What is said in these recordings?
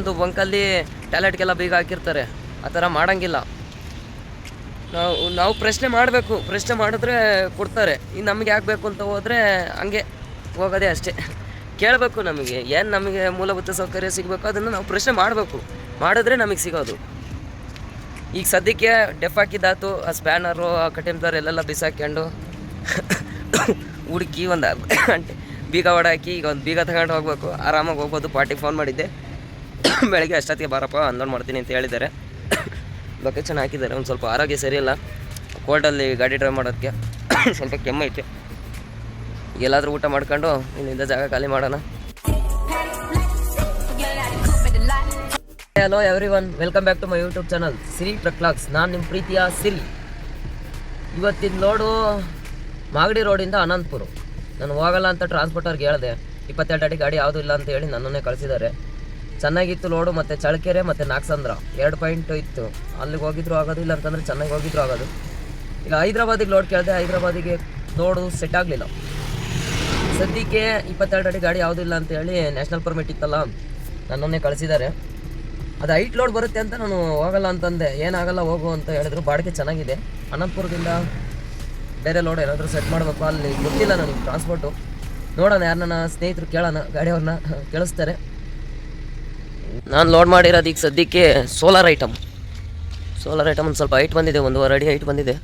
ಒಂದೊಂದು ಬಂಕಲ್ಲಿ ಟಾಯ್ಲೆಟ್ಗೆಲ್ಲ ಬೀಗ ಹಾಕಿರ್ತಾರೆ, ಆ ಥರ ಮಾಡೋಂಗಿಲ್ಲ. ನಾವು ಪ್ರಶ್ನೆ ಮಾಡಬೇಕು, ಪ್ರಶ್ನೆ ಮಾಡಿದ್ರೆ ಕೊಡ್ತಾರೆ. ಇನ್ನು ನಮಗೆ ಆಗಬೇಕು ಅಂತ ಹೋದರೆ ಹಂಗೆ ಹೋಗೋದೇ ಅಷ್ಟೇ. ಕೇಳಬೇಕು, ನಮಗೆ ಮೂಲಭೂತ ಸೌಕರ್ಯ ಸಿಗಬೇಕು ಅದನ್ನು ನಾವು ಪ್ರಶ್ನೆ ಮಾಡಬೇಕು, ಮಾಡಿದ್ರೆ ನಮಗೆ ಸಿಗೋದು. ಈಗ ಸದ್ಯಕ್ಕೆ ಡೆಫ್ ಹಾಕಿದ್ದಾತು, ಆ ಸ್ಪ್ಯಾನರು ಆ ಕಟಿಮ್ದಾರ್ ಎಲ್ಲೆಲ್ಲ ಬಿಸಾಕ್ಕೊಂಡು ಹುಡುಕಿ ಒಂದು ಅರ್ಧ ಗಂಟೆ ಬೀಗ ಹೊಡಾಕಿ ಈಗ ಒಂದು ಬೀಗ ತಗೊಂಡು ಹೋಗ್ಬೇಕು, ಆರಾಮಾಗಿ ಹೋಗ್ಬೋದು. ಪಾರ್ಟಿಗೆ ಫೋನ್ ಮಾಡಿದ್ದೆ, ಬೆಳಗ್ಗೆ ಅಷ್ಟೊತ್ತಿಗೆ ಬಾರಪ್ಪ ಅನ್ಲೋಡ್ ಮಾಡ್ತೀನಿ ಅಂತ ಹೇಳಿದ್ದಾರೆ. ಲೊಕೇಶನ್ ಹಾಕಿದ್ದಾರೆ. ಒಂದು ಸ್ವಲ್ಪ ಆರೋಗ್ಯ ಸರಿಯಿಲ್ಲ, ಕೋಲ್ಡಲ್ಲಿ ಗಾಡಿ ಡ್ರೈವ್ ಮಾಡೋದಕ್ಕೆ ಸ್ವಲ್ಪ ಕೆಮ್ಮೈತೆ. ಎಲ್ಲಾದರೂ ಊಟ ಮಾಡ್ಕೊಂಡು ಇಲ್ಲಿಂದ ಜಾಗ ಖಾಲಿ ಮಾಡೋಣ. Hello everyone, welcome back to my YouTube channel Siri truck vlogs. ನಾನು ನಿಮ್ಮ ಪ್ರೀತಿಯ ಸಿರಿ. ಇವತ್ತಿನ ಲೋಡು ಮಾಗಡಿ ರೋಡಿಂದ ಅನಂತಪುರ. ನಾನು ಹೋಗಲ್ಲ ಅಂತ ಟ್ರಾನ್ಸ್ಪೋರ್ಟರ್ಗೆ ಹೇಳಿದೆ, 22 ಅಡಿ ಗಾಡಿ ಯಾವುದೂ ಇಲ್ಲ ಅಂತ ಹೇಳಿ ನನ್ನನ್ನೇ ಕಳಿಸಿದ್ದಾರೆ. ಚೆನ್ನಾಗಿತ್ತು ಲೋಡು, ಮತ್ತು ಚಳ್ಳಕೆರೆ ಮತ್ತು ನಾಗಸಂದ್ರ 2 ಪಾಯಿಂಟ್ ಇತ್ತು. ಅಲ್ಲಿಗೆ ಹೋಗಿದ್ರು ಆಗೋದು, ಇಲ್ಲ ಅಂತಂದರೆ ಚೆನ್ನಾಗಿ ಹೋಗಿದ್ರು ಆಗೋದು. ಈಗ ಹೈದ್ರಾಬಾದಿಗೆ ಲೋಡ್ ಕೇಳಿದೆ, ಹೈದ್ರಾಬಾದಿಗೆ ಲೋಡು ಸೆಟ್ ಆಗಲಿಲ್ಲ. ಸದ್ಯಕ್ಕೆ 22 ಅಡಿ ಗಾಡಿ ಯಾವುದಿಲ್ಲ ಅಂತ ಹೇಳಿ ನ್ಯಾಷನಲ್ ಪರ್ಮಿಟ್ ಇತ್ತಲ್ಲ, ನನ್ನನ್ನೇ ಕಳಿಸಿದ್ದಾರೆ. ಅದು ಹೈಟ್ ಲೋಡ್ ಬರುತ್ತೆ ಅಂತ ನಾನು ಹೋಗಲ್ಲ ಅಂತಂದೆ. ಏನಾಗಲ್ಲ ಹೋಗು ಅಂತ ಹೇಳಿದ್ರು. ಬಾಡಿಗೆ ಚೆನ್ನಾಗಿದೆ. ಅನಂತಪುರದಿಂದ ಬೇರೆ ಲೋಡ್ ಏನಾದರೂ ಸೆಟ್ ಮಾಡಬೇಕು, ಅಲ್ಲಿ ಗೊತ್ತಿಲ್ಲ ನನಗೆ ಟ್ರಾನ್ಸ್ಪೋರ್ಟು. ನೋಡೋಣ, ಯಾರು ನನ್ನ ಸ್ನೇಹಿತರು ಕೇಳೋಣ, ಗಾಡಿಯವ್ರನ್ನ ಕೇಳಿಸ್ತಾರೆ. ನಾನು ಲೋಡ್ ಮಾಡಿರೋದು ಈಗ ಸದ್ಯಕ್ಕೆ ಸೋಲಾರ್ ಐಟಮ್ ಒಂದು ಸ್ವಲ್ಪ ಹೈಟ್ ಬಂದಿದೆ, 1.5 ಅಡಿ ಹೈಟ್ ಬಂದಿದೆ.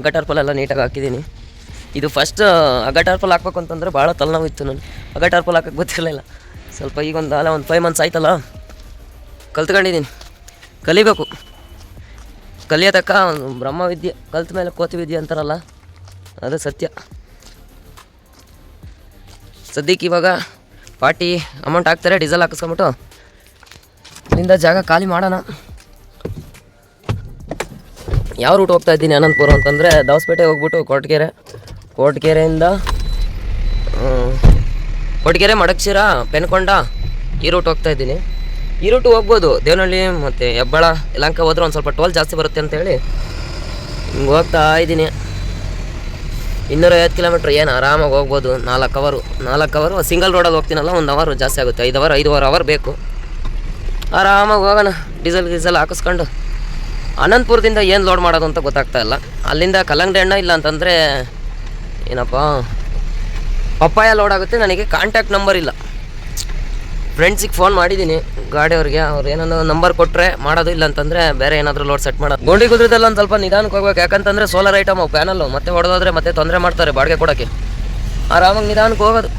ಗಟಾರ್ಪಲ್ ಎಲ್ಲ ನೀಟಾಗಿ ಹಾಕಿದ್ದೀನಿ. ಇದು ಫಸ್ಟ್ ಟಾರ್ಪಲ್ ಹಾಕ್ಬೇಕು ಅಂತಂದರೆ ಭಾಳ ತಲೆನೋವಿತ್ತು. ನಾನು ಟಾರ್ಪಲ್ ಹಾಕಕ್ಕೆ ಗೊತ್ತಿರಲಿಲ್ಲ. ಸ್ವಲ್ಪ ಈಗ ಒಂದು 5 ಮಂತ್ಸ್ ಆಯ್ತಲ್ಲ, ಕಲ್ತ್ಕೊಂಡಿದ್ದೀನಿ. ಕಲಿಬೇಕು, ಕಲಿಯೋತಕ್ಕ ಬ್ರಹ್ಮವಿದ್ಯೆ, ಕಲ್ತ ಮೇಲೆ ಕೋತಿ ವಿದ್ಯೆ ಅಂತಾರಲ್ಲ, ಅದು ಸತ್ಯ. ಸದ್ಯಕ್ಕೆ ಇವಾಗ ಪಾರ್ಟಿ ಅಮೌಂಟ್ ಹಾಕ್ತಾರೆ, ಡೀಸೆಲ್ ಹಾಕಿಸ್ಕೊಂಬಿಟ್ಟು ಇಲ್ಲಿಂದ ಜಾಗ ಖಾಲಿ ಮಾಡೋಣ. ಯಾವ ರೂಟ್ ಹೋಗ್ತಾ ಇದ್ದೀನಿ ಅನಂತಪುರ ಅಂತಂದರೆ, ದಾವಸ್ಪೇಟೆ ಹೋಗ್ಬಿಟ್ಟು ಕೊರಟಗೆರೆಯಿಂದ ಕೊರಟಗೆರೆ, ಮಡಕ್ಶಿರ, ಪೆನ್ಕೊಂಡ ಈ ರೂಟ್ ಹೋಗ್ತಾ ಇದ್ದೀನಿ. ಈ ರೂಟು ಹೋಗ್ಬೋದು, ದೇವನಹಳ್ಳಿ ಮತ್ತು ಹೆಬ್ಬಾಳ ಯಲಹಂಕ ಹೋದ್ರೆ ಒಂದು ಸ್ವಲ್ಪ ಟೋಲ್ ಜಾಸ್ತಿ ಬರುತ್ತೆ ಅಂತೇಳಿ ಹಿಂಗೆ ಹೋಗ್ತಾ ಇದ್ದೀನಿ. 250 ಕಿಲೋಮೀಟ್ರ್ ಏನು ಆರಾಮಾಗಿ ಹೋಗ್ಬೋದು. 4 ಅವರು ಸಿಂಗಲ್ ರೋಡಲ್ಲಿ ಹೋಗ್ತೀನಲ್ಲ, 1 ಅವರ್ ಜಾಸ್ತಿ ಆಗುತ್ತೆ. 5 ಅವರ್ ಬೇಕು. ಆರಾಮಾಗಿ ಹೋಗೋಣ, ಡೀಸೆಲ್ ಹಾಕಿಸ್ಕೊಂಡು. ಅನಂತಪುರದಿಂದ ಏನು ಲೋಡ್ ಮಾಡೋದು ಅಂತ ಗೊತ್ತಾಗ್ತಾ ಇಲ್ಲ. ಅಲ್ಲಿಂದ ಕಲ್ಲಂಗಡಿ ಹಣ್ಣು, ಇಲ್ಲ ಅಂತಂದರೆ ಏನಪ್ಪ ಪಪ್ಪಾಯ ಲೋಡ್ ಆಗುತ್ತೆ. ನನಗೆ ಕಾಂಟ್ಯಾಕ್ಟ್ ನಂಬರ್ ಇಲ್ಲ. ಫ್ರೆಂಡ್ಸಿಗೆ ಫೋನ್ ಮಾಡಿದ್ದೀನಿ ಗಾಡಿಯವ್ರಿಗೆ, ಅವ್ರು ಏನಾದ್ರು ನಂಬರ್ ಕೊಟ್ಟರೆ ಮಾಡೋದು, ಇಲ್ಲ ಅಂತಂದರೆ ಬೇರೆ ಏನಾದರೂ ಲೋಡ್ ಸೆಟ್ ಮಾಡೋದು. ಗೋಂಡಿ ಗುದ್ರದಲ್ಲಿ ಒಂದು ಸ್ವಲ್ಪ ನಿಧಾನಕ್ಕೆ ಹೋಗ್ಬೇಕು, ಯಾಕಂತಂದರೆ ಸೋಲಾರ್ ಐಟಮ್ ಪ್ಯಾನಲ್ಲು ಮತ್ತೆ ಹೊಡೆದೋದ್ರೆ ಮತ್ತೆ ತೊಂದರೆ ಮಾಡ್ತಾರೆ ಬಾಡಿಗೆ ಕೊಡೋಕ್ಕೆ. ಆರಾಮಾಗಿ ನಿಧಾನಕ್ಕೆ ಹೋಗೋದು.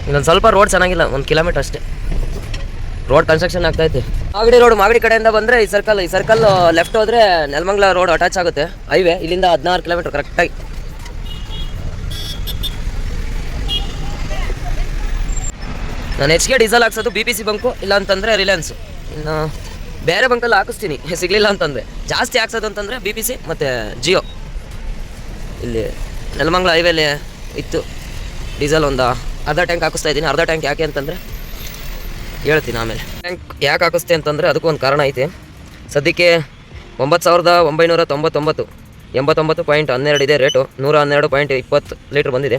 ಇನ್ನೊಂದು ಸ್ವಲ್ಪ ರೋಡ್ ಚೆನ್ನಾಗಿಲ್ಲ, 1 ಕಿಲೋಮೀಟ್ರ್ ಅಷ್ಟೇ. ರೋಡ್ ಕನ್ಸ್ಟ್ರಕ್ಷನ್ ಆಗ್ತೈತೆ. ಮಾಗಡಿ ರೋಡ್, ಮಾಗಡಿ ಕಡೆಯಿಂದ ಬಂದರೆ ಈ ಸರ್ಕಲ್ ಲೆಫ್ಟ್ ಹೋದರೆ ನೆಲಮಂಗಲ ರೋಡ್ ಅಟ್ಯಾಚ್ ಆಗುತ್ತೆ, ಹೈವೇ. ಇಲ್ಲಿಂದ 16 ಕಿಲೋಮೀಟ್ರ್ ಕರೆಕ್ಟಾಗಿ. ನಾನು ಹೆಚ್ಚಿಗೆ ಡೀಸೆಲ್ ಹಾಕ್ಸೋದು BPC ಬಂಕು, ಇಲ್ಲ ಅಂತಂದರೆ ರಿಲಯನ್ಸು. ಇನ್ನು ಬೇರೆ ಬಂಕಲ್ಲಿ ಹಾಕಿಸ್ತೀನಿ ಸಿಗಲಿಲ್ಲ ಅಂತಂದರೆ. ಜಾಸ್ತಿ ಹಾಕ್ಸೋದು ಅಂತಂದರೆ BPC ಮತ್ತು ಜಿಯೋ. ಇಲ್ಲಿ ನೆಲಮಂಗಲ ಹೈವೇಲಿ ಇತ್ತು ಡೀಸೆಲ್, ಒಂದು ಅರ್ಧ ಟ್ಯಾಂಕ್ ಹಾಕಿಸ್ತಾ ಇದ್ದೀನಿ. ಅರ್ಧ ಟ್ಯಾಂಕ್ ಯಾಕೆ ಅಂತಂದರೆ ಹೇಳ್ತೀನಿ ಆಮೇಲೆ. ಟ್ಯಾಂಕ್ ಯಾಕೆ ಹಾಕಿಸ್ತೆ ಅಂತಂದರೆ ಅದಕ್ಕೂ ಒಂದು ಕಾರಣ ಐತೆ. ಸದ್ಯಕ್ಕೆ 9,999 89.12 ಇದೆ ರೇಟು. 112.20 ಲೀಟ್ರ್ ಬಂದಿದೆ.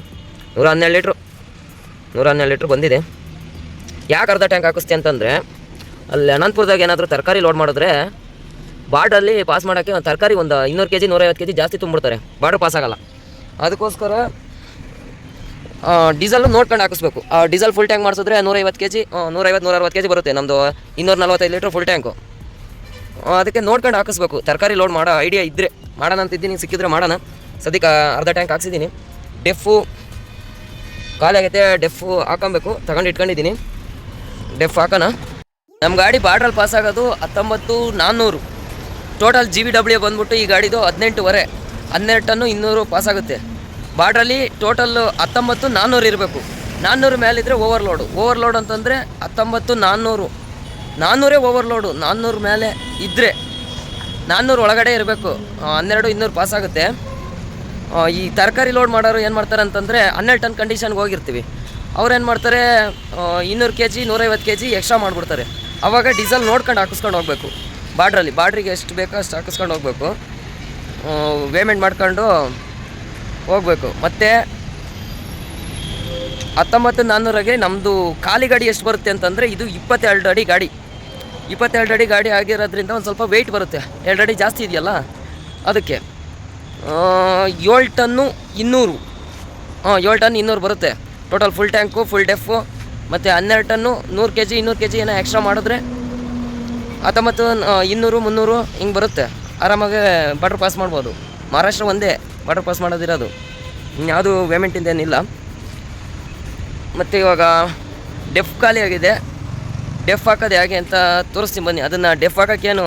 112 ಲೀಟ್ರ್ ಬಂದಿದೆ. ಯಾಕೆ ಅರ್ಧ ಟ್ಯಾಂಕ್ ಹಾಕಿಸ್ತೆ ಅಂತಂದರೆ, ಅಲ್ಲಿ ಅನಂತಪುರದಾಗ ಏನಾದರೂ ತರಕಾರಿ ಲೋಡ್ ಮಾಡಿದ್ರೆ ಬಾರ್ಡ್ರಲ್ಲಿ ಪಾಸ್ ಮಾಡೋಕ್ಕೆ ತರಕಾರಿ ಒಂದು 200 kg 150 kg ಜಾಸ್ತಿ ತುಂಬಿಡ್ತಾರೆ, ಬಾರ್ಡ್ರ್ ಪಾಸ್ ಆಗೋಲ್ಲ. ಅದಕ್ಕೋಸ್ಕರ ಡೀಸೆಲ್ ನೋಡ್ಕೊಂಡು ಹಾಕಿಸ್ಬೇಕು. ಡೀಸೆಲ್ ಫುಲ್ ಟ್ಯಾಂಕ್ ಮಾಡಿಸಿದ್ರೆ 150 kg 150-160 kg ಬರುತ್ತೆ. ನಮ್ಮದು 245 ಲೀಟ್ರ್ ಫುಲ್ ಟ್ಯಾಂಕು. ಅದಕ್ಕೆ ನೋಡ್ಕೊಂಡು ಹಾಕಿಸ್ಬೇಕು. ತರಕಾರಿ ಲೋಡ್ ಮಾಡೋ ಐಡಿಯಾ ಇದ್ದರೆ ಮಾಡೋಣ ಅಂತಿದ್ದೀನಿ, ಸಿಕ್ಕಿದ್ರೆ ಮಾಡೋಣ. ಸದ್ಯಕ್ಕೆ ಅರ್ಧ ಟ್ಯಾಂಕ್ ಹಾಕ್ಸಿದ್ದೀನಿ. ಡೆಫು ಖಾಲಿ ಆಗೈತೆ, ಡೆಫು ಹಾಕೊಬೇಕು, ತಗೊಂಡು ಇಟ್ಕೊಂಡಿದ್ದೀನಿ. ಡೆಫ್ ಹಾಕೋಣ. ನಮ್ಮ ಗಾಡಿ ಬಾರ್ಡ್ರಲ್ಲಿ ಪಾಸ್ ಆಗೋದು 19,400. ಟೋಟಲ್ GVW ಬಂದ್ಬಿಟ್ಟು ಈ ಗಾಡಿದು 18.5, 12 ಟನ್ನು 200 ಪಾಸ್ ಆಗುತ್ತೆ. ಬಾರ್ಡ್ರಲ್ಲಿ ಟೋಟಲ್ 19,400 ಇರಬೇಕು. 400 ಮೇಲಿದ್ದರೆ ಓವರ್ಲೋಡ್ ಅಂತಂದರೆ 19,400. 400 ಓವರ್ಲೋಡು. 400 ಮೇಲೆ ಇದ್ದರೆ 400 ಒಳಗಡೆ ಇರಬೇಕು. 12,200 ಪಾಸ್ ಆಗುತ್ತೆ. ಈ ತರಕಾರಿ ಲೋಡ್ ಮಾಡೋರು ಏನು ಮಾಡ್ತಾರೆ ಅಂತಂದರೆ 12 ಟನ್ ಕಂಡೀಷನ್ಗೆ ಹೋಗಿರ್ತೀವಿ. ಅವ್ರು ಏನು ಮಾಡ್ತಾರೆ 200 kg 150 kg ಎಕ್ಸ್ಟ್ರಾ ಮಾಡಿಬಿಡ್ತಾರೆ. ಆವಾಗ ಡೀಸೆಲ್ ನೋಡ್ಕೊಂಡು ಹಾಕಿಸ್ಕೊಂಡು ಹೋಗಬೇಕು. ಬಾರ್ಡ್ರಿಗೆ ಎಷ್ಟು ಬೇಕೋ ಅಷ್ಟು ಹಾಕಿಸ್ಕೊಂಡು ಹೋಗಬೇಕು. ಪೇಮೆಂಟ್ ಮಾಡ್ಕೊಂಡು ಹೋಗಬೇಕು. ಮತ್ತು 19,400ಗೆ ನಮ್ಮದು ಖಾಲಿ ಗಾಡಿ ಎಷ್ಟು ಬರುತ್ತೆ ಅಂತಂದರೆ ಇದು 22 ಅಡಿ ಗಾಡಿ. 22 ಅಡಿ ಗಾಡಿ ಆಗಿರೋದ್ರಿಂದ ಒಂದು ಸ್ವಲ್ಪ ವೆಯ್ಟ್ ಬರುತ್ತೆ. 2 ಅಡಿ ಜಾಸ್ತಿ ಇದೆಯಲ್ಲ ಅದಕ್ಕೆ 7 ಟನ್ನು 200. 7 ಟನ್ 200 ಬರುತ್ತೆ ಟೋಟಲ್. ಫುಲ್ ಟ್ಯಾಂಕು, ಫುಲ್ ಡೆಫು, ಮತ್ತು 12 ಟನ್ನು 100 kg 200 kg ಏನೋ ಎಕ್ಸ್ಟ್ರಾ ಮಾಡಿದ್ರೆ 19,200 300 ಹಿಂಗೆ ಬರುತ್ತೆ. ಆರಾಮಾಗಿ ಬಾರ್ಡ್ರ್ ಪಾಸ್ ಮಾಡ್ಬೋದು. ಮಹಾರಾಷ್ಟ್ರ ಒಂದೇ ಬಾರ್ಡ್ರ್ ಪಾಸ್ ಮಾಡೋದಿರೋದು, ಇನ್ಯಾವುದು ಪೇಮೆಂಟಿಂದ ಏನಿಲ್ಲ. ಮತ್ತು ಇವಾಗ ಡೆಫ್ ಖಾಲಿ ಆಗಿದೆ. ಡೆಫ್ ಹಾಕೋದು ಹೇಗೆ ಅಂತ ತೋರಿಸ್ತೀನಿ ಬನ್ನಿ. ಅದನ್ನು ಡೆಫ್ ಹಾಕೋಕ್ಕೇನು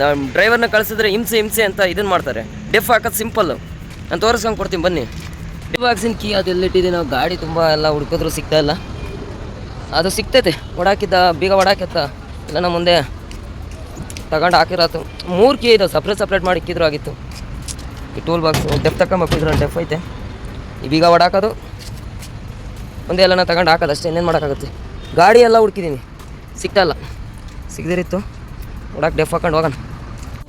ನಾವು ಡ್ರೈವರ್ನ ಕಳಿಸಿದ್ರೆ ಹಿಂಸೆ ಅಂತ ಇದನ್ನು ಮಾಡ್ತಾರೆ. ಡೆಫ್ ಹಾಕೋದು ಸಿಂಪಲ್ಲು, ನಾನು ತೋರಿಸ್ಕೊಂಡು ಕೊಡ್ತೀನಿ ಬನ್ನಿ. ಡೆಫ್ ಹಾಕ್ಸಿನ ಕೀ ಅದೆಲ್ಲಿಟ್ಟಿದ್ದೀವಿ ನಾವು. ಗಾಡಿ ತುಂಬ ಎಲ್ಲ ಹುಡ್ಕಿದ್ರು ಸಿಗ್ತಾಯಿಲ್ಲ. ಅದು ಸಿಗ್ತೈತೆ, ಒಡಾಕಿದ್ದ ಬೀಗ ಒಡಾಕಿತ್ತ ಇಲ್ಲ ನಮ್ಮ ಮುಂದೆ ತಗೊಂಡು ಹಾಕಿರತ್ತು. 3 ಕೀ ಇದಾವೆ, ಸಪ್ರೇಟ್ ಮಾಡಿ ಇಕ್ಕಿದ್ರು ಆಗಿತ್ತು. ಈ ಟೂಲ್ ಬಾಕ್ಸ್ ಡೆಫ್ ತಗೊಂಬೇಕು, ಇದ್ರಲ್ಲಿ ಡೆಫ್ ಐತೆ. ಈ ಬೀಗ ಹೊಡಾಕೋದು ಒಂದೇ ಎಲ್ಲ ತಗೊಂಡು ಹಾಕೋದು ಅಷ್ಟೇ, ಇನ್ನೇನು ಮಾಡೋಕ್ಕಾಗುತ್ತೆ. ಗಾಡಿ ಎಲ್ಲ ಹುಡ್ಕಿದ್ದೀನಿ, ಸಿಗ್ತಾಯಿಲ್ಲ. ಸಿಗದಿರಿತ್ತು ಹೊಡಾಕ್ ಡೆಫ್ ಹಾಕೊಂಡು ಹೋಗೋಣ.